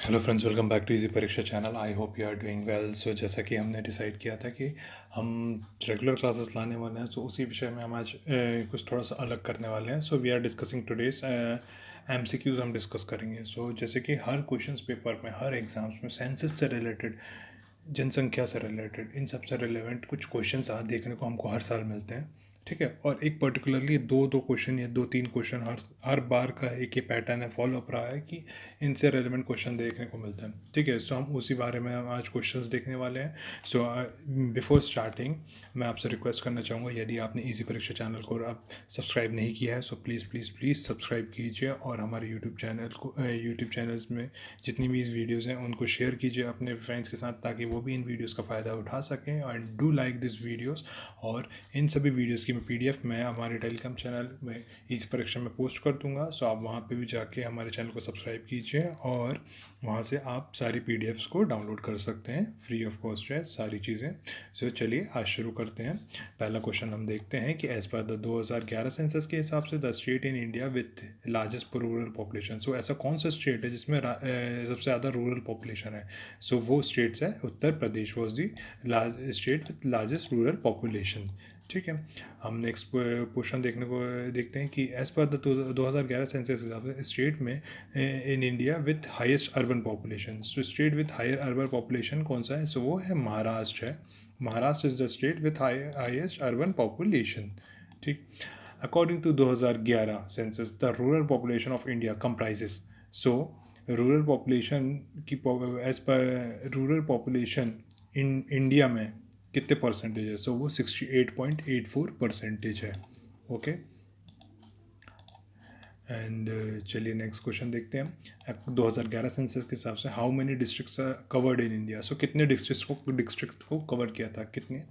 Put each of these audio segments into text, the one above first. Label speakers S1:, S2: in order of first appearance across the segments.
S1: Hello friends, welcome back to easy Pariksha channel. I hope you are doing well. So जैसा कि हमने decide किया था कि हम रेगुलर क्लासेस लाने वाले हैं, सो उसी विषय में हम आज कुछ थोड़ा सा अलग करने वाले हैं। So we are discussing today's MCQs हम डिस्कस करेंगे। सो जैसे कि हर क्वेश्चंस पेपर में, हर एग्जाम्स में सेंसस से रिलेटेड, जनसंख्या से रिलेटेड, इन सब से रिलेवेंट कुछ क्वेश्चंस आज देखने को हमको हर साल मिलते हैं। ठीक है, और एक पर्टिकुलरली दो दो क्वेश्चन या दो तीन क्वेश्चन हर हर बार का एक ही पैटर्न है, फॉलो अप रहा है कि इनसे रेलिवेंट क्वेश्चन देखने को मिलते हैं। ठीक है, सो हम उसी बारे में हम आज क्वेश्चंस देखने वाले हैं। सो बिफोर स्टार्टिंग मैं आपसे रिक्वेस्ट करना चाहूँगा, यदि आपने इजी परीक्षा चैनल को अब सब्सक्राइब नहीं किया है so please please please subscribe कीजिए, और हमारे यूट्यूब चैनल्स में जितनी भी वीडियोज़ हैं उनको शेयर कीजिए अपने फ्रेंड्स के साथ, ताकि वो भी इन वीडियोज़ का फ़ायदा उठा सकें। And do like this videos. और इन सभी वीडियोज़ की PDF मैं हमारे टेलीग्राम चैनल में इस परीक्षा में पोस्ट कर दूंगा। सो आप वहाँ पे भी जाके हमारे चैनल को सब्सक्राइब कीजिए, और वहाँ से आप सारी PDFs को डाउनलोड कर सकते हैं, फ्री ऑफ कॉस्ट है सारी चीज़ें। सो चलिए आज शुरू करते हैं। पहला क्वेश्चन हम देखते हैं कि एज पर द 2011 सेंसस के हिसाब से the state in India with largest rural population. So ऐसा कौन सा स्टेट है जिसमें सबसे ज़्यादा रूरल पॉपुलेशन है? सो वो स्टेट्स है Uttar Pradesh was the state with largest rural population. ठीक है, हम नेक्स्ट क्वेश्चन देखते हैं कि एज पर द 2011 सेंसस के हिसाब से स्टेट में in India with highest urban population. So state with higher urban population कौन सा है? सो वो है महाराष्ट्र है। Maharashtra is the state with highest urban population. ठीक, according to 2011 census the rural population of India comprises. So rural population की as पर rural population in India में कितने परसेंटेज है? सो वो 68.84% है। ओके, एंड चलिए नेक्स्ट क्वेश्चन देखते हैं। 2011 सेंसस के हिसाब से how many districts covered in India. So कितने डिस्ट्रिक्ट को कवर किया था, कितने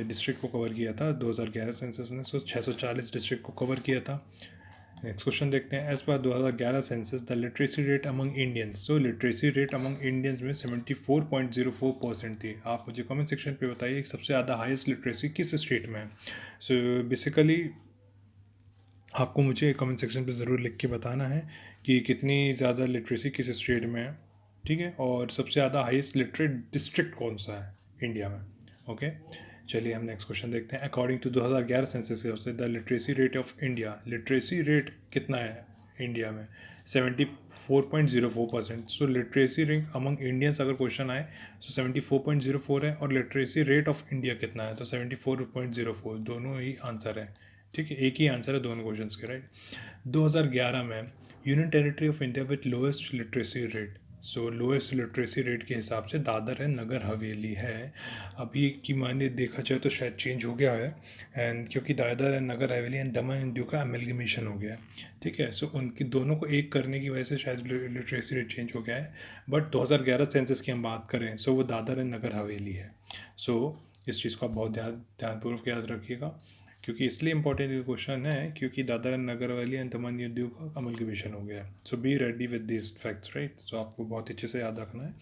S1: डिस्ट्रिक्ट को कवर किया था 2011 सेंसस ने? सो 640 डिस्ट्रिक्ट को कवर किया था। नेक्स्ट क्वेश्चन देखते हैं। एज पर 2011 census the literacy rate among Indians. So literacy rate among Indians में 74.04% थी। आप मुझे कमेंट सेक्शन पे बताइए सबसे ज़्यादा हाईएस्ट लिटरेसी किस स्टेट में है। सो बेसिकली आपको मुझे कमेंट सेक्शन पे ज़रूर लिख के बताना है कि कितनी ज़्यादा लिटरेसी किस स्टेट में है। ठीक है, और सबसे ज़्यादा हाईएस्ट लिटरेट डिस्ट्रिक्ट कौन सा है इंडिया में। ओके, चलिए हम नेक्स्ट क्वेश्चन देखते हैं। अकॉर्डिंग टू 2011 सेंसस के हिसाब से the literacy rate of India, literacy rate कितना है इंडिया में? 74.04%। सो लिटरेसी रेट अमंग इंडियंस अगर क्वेश्चन आए तो 74.04 है, और लिटरेसी रेट ऑफ इंडिया कितना है? तो 74.04। दोनों ही आंसर है। ठीक है, एक ही आंसर है दोनों क्वेश्चंस के, राइट। 2011 में union territory of India with lowest literacy rate. So lowest literacy rate के हिसाब से दादर है, नगर हवेली है। अभी की मायने देखा जाए तो शायद चेंज हो गया है, एंड क्योंकि दादर है, Nagar Haveli and Daman and Diu का अमेलगमेशन हो गया है। ठीक है, सो उनकी दोनों को एक करने की वजह से शायद लिटरेसी रेट चेंज हो गया है। बट 2011 सेंसस की हम बात करें सो वो दादर एंड नगर हवेली है। सो इस चीज़ को आप बहुत ध्यानपूर्वक याद रखिएगा, क्योंकि इसलिए इंपॉर्टेंट क्वेश्चन है क्योंकि Dadar and Nagar Haveli and Daman and Diu का अमलगमेशन हो गया है। So be ready with this facts, right. So आपको बहुत अच्छे से याद रखना है।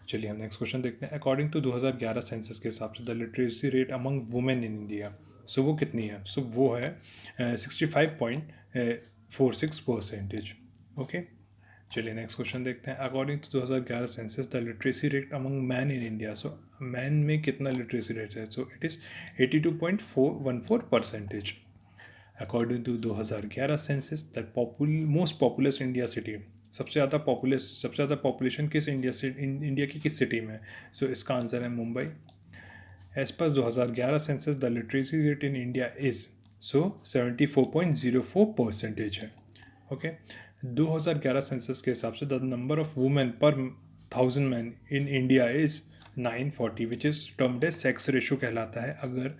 S1: चलिए हम नेक्स्ट क्वेश्चन देखते हैं। अकॉर्डिंग टू 2011 सेंसस के हिसाब से the literacy rate among women in India. So वो कितनी है? सो वो है 65.46%। ओके, चलिए नेक्स्ट क्वेश्चन देखते हैं। According to 2011 census the literacy rate among man in India. So man में कितना लिटरेसी रेट है? So it is 82.414%। According to 2011 census the most populous India city. सबसे ज़्यादा पॉपुलेशन किस इंडिया की किस सिटी में? सो इसका आंसर है मुंबई। एज पर 2011 census the literacy rate in India is, so 74.04% है। ओके, 2011 सेंसस के हिसाब से द नंबर ऑफ वुमेन पर 1000 man in India is 940, which is termed as sex ratio कहलाता है। अगर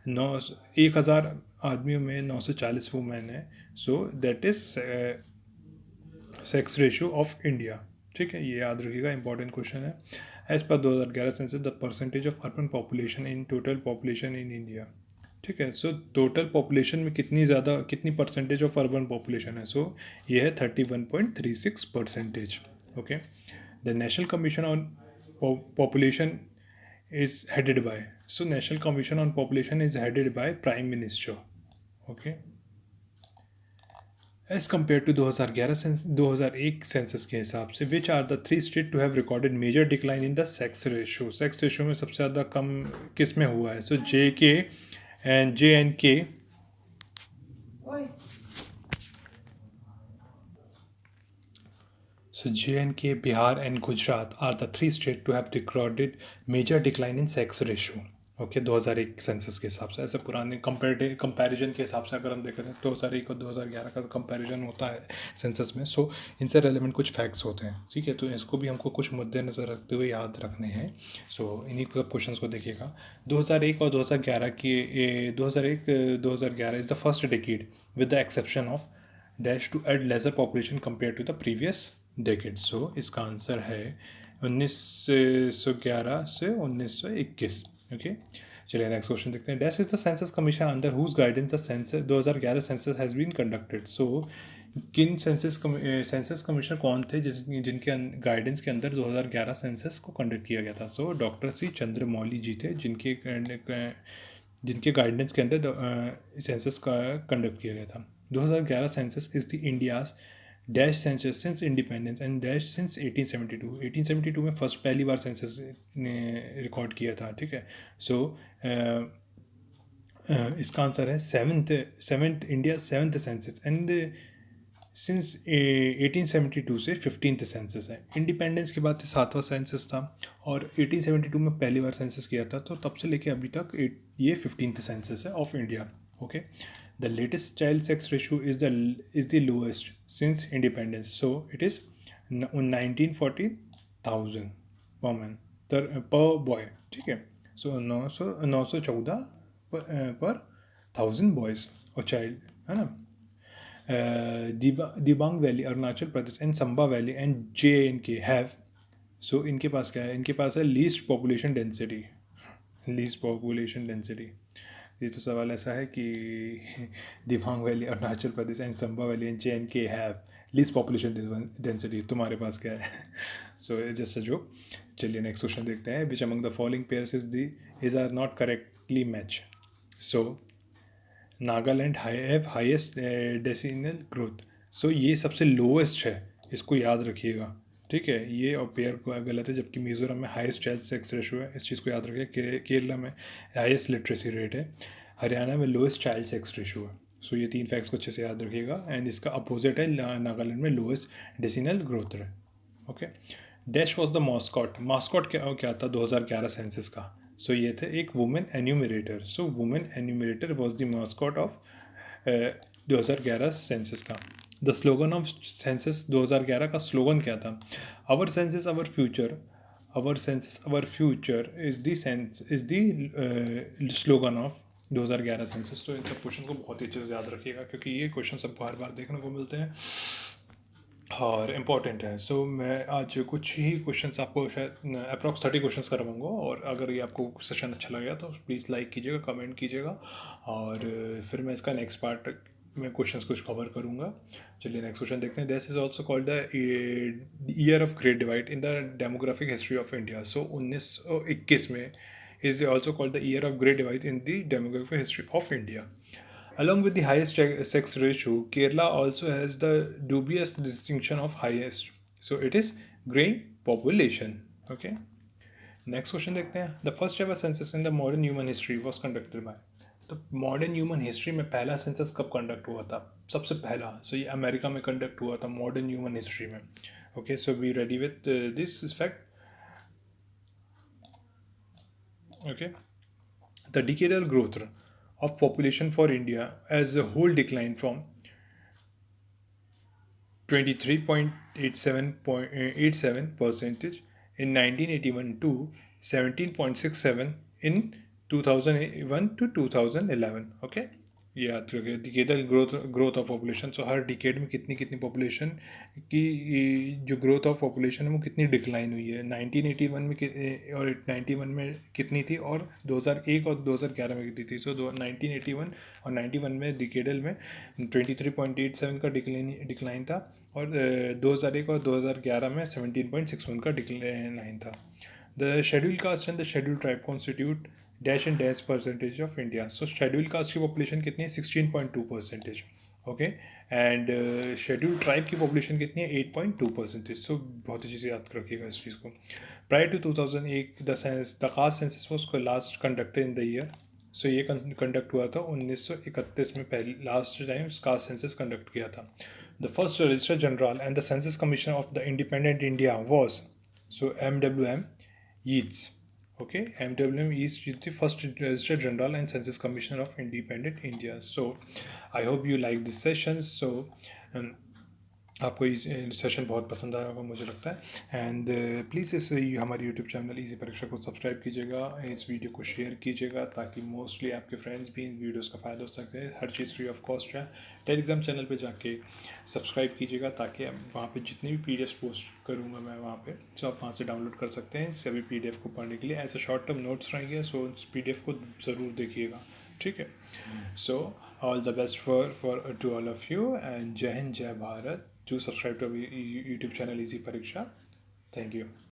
S1: 1000 आदमियों में 940 वुमेन है, so that is sex ratio of India. ठीक है, ये याद रखिएगा, इंपॉर्टेंट क्वेश्चन है। एज पर 2011 census the percentage of urban population in total population in India. ठीक है, सो टोटल पॉपुलेशन में कितनी परसेंटेज ऑफ अर्बन पॉपुलेशन है? सो ये है 31.36%। Okay, the national commission on population is headed by. So national commission on population is headed by prime minister. Okay, as compare to 2001 census के हिसाब से, which are the 3 state to have recorded major decline in the sex ratio. Sex ratio में सबसे ज़्यादा कम किस में हुआ है? So JK So J&K, Bihar and Gujarat are the 3 states to have recorded major decline in sex ratio. Okay 2001 census के हिसाब से। ऐसे पुराने कंपैरिजन के हिसाब से अगर हम देखें तो 2001 और 2011 का कंपैरिजन होता है सेंसस में। सो इनसे रेलेवेंट कुछ फैक्ट्स होते हैं, ठीक है, तो इसको भी हमको कुछ मुद्देनज़र रखते हुए याद रखने हैं। सो इन्हीं सब क्वेश्चंस को देखिएगा। 2001 और 2011 की 2011 is the first decade with the exception of dash to add lesser population compare to the previous decade. So इसका आंसर है 1911 से 1921। ओके, चलिए नेक्स्ट क्वेश्चन देखते हैं। Dash is the census commission under whose guidance the census 2011 census has been conducted. So किन census commissioner कौन थे जिनके गाइडेंस के अंदर 2011 सेंसस को कंडक्ट किया गया था? सो डॉक्टर सी चंद्रमौली जी थे, जिनके गाइडेंस के अंदर सेंसस का कंडक्ट किया गया था। 2011 census is the India's dash census since independence and dash since 1872। 1872 में पहली बार सेंसस ने रिकॉर्ड किया था, ठीक है। सो इसका आंसर है seventh India seventh census and since 1872 से 15th सेंसस है। इंडिपेंडेंस के बाद 7वां सेंसस था और 1872 में पहली बार सेंसस किया था, तो तब से लेके अभी तक ये 15th सेंसस है of India. Okay, the latest child sex ratio is the lowest since independence. So it is 1940,000 women पर बॉय, ठीक है। सो 914 पर 1000 बॉयज़ और चाइल्ड, है ना। Dibang valley Arunachal Pradesh and Samba valley and JNK have, so इनके पास क्या है? इनके पास है लीस्ट पॉपुलेशन डेंसिटी। ये तो सवाल ऐसा है कि Dibang valley Arunachal Pradesh and Samba valley and JNK have least population density, तुम्हारे पास क्या है? So just a joke. चलिए नेक्स्ट क्वेश्चन देखते हैं। Which among the following pairs is are not correctly match. So Nagaland have highest decimal growth. So ये सबसे lowest है, इसको याद रखिएगा, ठीक है। ये और पेयर को गलत है, जबकि मिजोरम में हाईएस्ट चाइल्ड सेक्स रेशो है, इस चीज़ को याद रखिए। केरला में हाईएस्ट लिटरेसी रेट है, हरियाणा में लोएस्ट चाइल्ड सेक्स रेशो है। सो ये 3 फैक्ट्स को अच्छे से याद रखिएगा। एंड इसका अपोजिट है नागालैंड में लोएस्ट डेसिमल ग्रोथ है। Okay, dash was the mascot क्या था 2011 सेंसस का? सो ये थे एक women enumerator. So women enumerator was the mascot of 2011 census का। द स्लोगन ऑफ सेंसस 2011 का स्लोगन क्या था? Our census our future, our census our future is the slogan of 2011 census. तो इन सब क्वेश्चन को बहुत ही अच्छे से याद रखिएगा, क्योंकि ये क्वेश्चन सब बार बार देखने को मिलते हैं और इम्पॉर्टेंट है। सो मैं आज कुछ ही क्वेश्चंस आपको शायद अप्रॉक्स 30 क्वेश्चंस करवाऊंगा, और अगर ये आपको सेशन अच्छा लगा तो प्लीज़ लाइक कीजिएगा, कमेंट कीजिएगा, और फिर मैं इसका नेक्स्ट पार्ट में क्वेश्चंस कुछ कवर करूंगा। चलिए नेक्स्ट क्वेश्चन देखते हैं। This is also called the year of great divide in the demographic history of India. So 1921 में is also called the year of great divide in the demographic history of India. Along with the highest sex ratio, Kerala also has the dubious distinction of highest. So it is growing population. Okay. Next question देखते हैं. The first ever census in the modern human history was conducted by. तो modern human history में पहला census कब conduct हुआ था? सबसे पहला, सो ये अमेरिका में कंडक्ट हुआ था मॉडर्न ह्यूमन हिस्ट्री में। Okay, so be ready with this fact. Okay, the decadal growth of population for India as a whole declined from 23.87% in 1981 to 17.67 in 2001 to 2011. Okay, याद रखिए decadal growth of population. So her decade में कितनी population की जो growth of population है वो कितनी decline हुई है। 1981 में और 91 में कितनी थी, और 2001 और 2011 में कितनी थी। सो 1981 और 91 में डिकेडल में 23.87 का डिक्लाइन था, और 2001 और 2011 में 17.61 का डिक्लाइन था। The schedule caste and the schedule tribe constitute dash and dash percentage of India. So schedule caste की पॉपुलेशन कितनी है? 16.2%। ओके। एंड शेड्यूल ट्राइब की पॉपुलेशन कितनी है? 8.2%। सो बहुत अच्छी से याद रखिएगा इस चीज़ को। Prior to 2001 the caste census was last conducted in the year. So ये कंडक्ट हुआ था 1931 में, पहले last time caste census conduct किया था। The first register general and the census commission of the independent India was, so MWM Yeats. Okay, MWM is the first Registrar General and Census Commissioner of Independent India. So, I hope you like this session. So, um, आपको ये session बहुत पसंद आया होगा मुझे लगता है। And please इस हमारे यूट्यूब चैनल इजी परीक्षा को सब्सक्राइब कीजिएगा, इस वीडियो को शेयर कीजिएगा ताकि मोस्टली आपके फ्रेंड्स भी इन वीडियोस का फ़ायदा हो सकते हैं। हर चीज़ फ्री ऑफ कॉस्ट है। टेलीग्राम चैनल पे जाके सब्सक्राइब कीजिएगा ताकि वहाँ पे जितनी भी PDF पोस्ट करूँगा मैं वहाँ पे, तो आप वहाँ से डाउनलोड कर सकते हैं सभी PDF को पढ़ने के लिए। ऐसे शॉर्ट टर्म नोट्स रहेंगे, सो इस PDF को ज़रूर देखिएगा, ठीक है। So all the best for to all of you, and जय हिंद, जय Bharat. Do subscribe to our YouTube channel Easy Pariksha. Thank you.